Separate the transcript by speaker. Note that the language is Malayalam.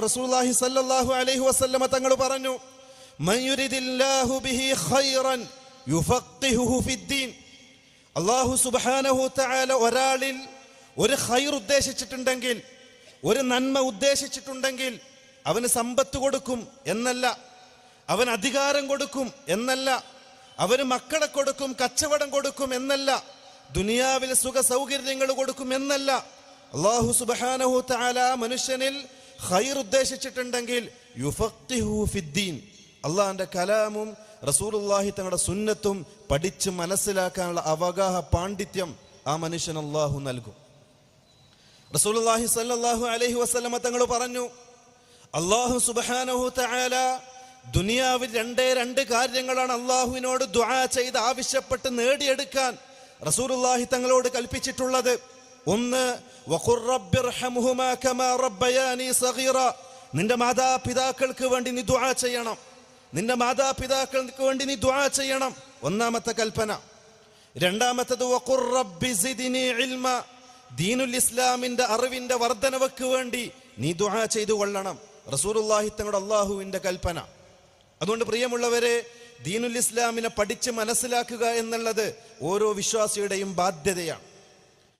Speaker 1: റസൂലുള്ളാഹി സ്വല്ലല്ലാഹു അലൈഹി വസല്ലമ തങ്ങൾ പറഞ്ഞു, മൻ യുരിദില്ലാഹു ബിഹി ഖൈറൻ യുഫഖിഹുഹു ഫിദ്ദീൻ. അല്ലാഹു സുബ്ഹാനഹു തആല ഒരാളിൽ ഒരു ഖൈർ ഉദ്ദേശിച്ചിട്ടുണ്ടെങ്കിൽ, ഒരു നന്മ ഉദ്ദേശിച്ചിട്ടുണ്ടെങ്കിൽ അവന് സമ്പത്ത് കൊടുക്കും എന്നല്ല, അവൻ അധികാരം കൊടുക്കും എന്നല്ല, അവന് മക്കളെ കൊടുക്കും, കച്ചവടം കൊടുക്കും എന്നല്ല, ദുനിയാവിൽ സുഖ സൗകര്യങ്ങൾ കൊടുക്കും എന്നല്ല. അല്ലാഹു സുബ്ഹാനഹു തആല മനുഷ്യനിൽ ഖൈർ ഉദ്ദേശിച്ചിട്ടുണ്ടെങ്കിൽ യുഫഖിഹു ഫിദ്ദീൻ, അള്ളാഹിന്റെ കലാമും റസൂലുള്ളാഹി തങ്ങളുടെ സുന്നത്തും പഠിച്ച് മനസ്സിലാക്കാനുള്ള അവഗാഹ പാണ്ഡിത്യം ആ മനുഷ്യൻ അള്ളാഹു നൽകും. റസൂലുള്ളാഹി സ്വല്ലല്ലാഹു അലൈഹി വസല്ലമ തങ്ങൾ പറഞ്ഞു, അള്ളാഹു സുബ്ഹാനഹു തആല ദുനിയാവിൽ രണ്ട് കാര്യങ്ങളാണ് അള്ളാഹുവിനോട് ദുആ ചെയ്ത് ആവശ്യപ്പെട്ട് നേടിയെടുക്കാൻ റസൂലുള്ളാഹി തങ്ങളോട് കൽപ്പിച്ചിട്ടുള്ളത്. ഒന്ന്, വഖുർ റബ്ബിർഹംഹുമാ കമാ റബ്ബയാനി സഗീറ, നിന്റെ മാതാപിതാക്കൾക്ക് വേണ്ടി നീ ദുആ ചെയ്യണം, നിന്റെ മാതാപിതാക്കൾക്ക് വേണ്ടി നീ ദുആ ചെയ്യണം, ഒന്നാമത്തെ കൽപ്പന. രണ്ടാമത്തത് വഖുർ റബ്ബി സിദ്നി ഇൽമ, ദീനുൽ ഇസ്ലാമിന്റെ അറിവിന്റെ വർധനവക്ക് വേണ്ടി നീ ദുആ ചെയ്തു കൊള്ളണം, റസൂലുള്ളാഹി തങ്ങളുടെ അള്ളാഹുവിന്റെ കൽപ്പന. അതുകൊണ്ട് പ്രിയമുള്ളവരെ, ദീനുൽ ഇസ്ലാമിനെ പഠിച്ച് മനസ്സിലാക്കുക എന്നുള്ളത് ഓരോ വിശ്വാസിയുടെയും ബാധ്യതയാണ്.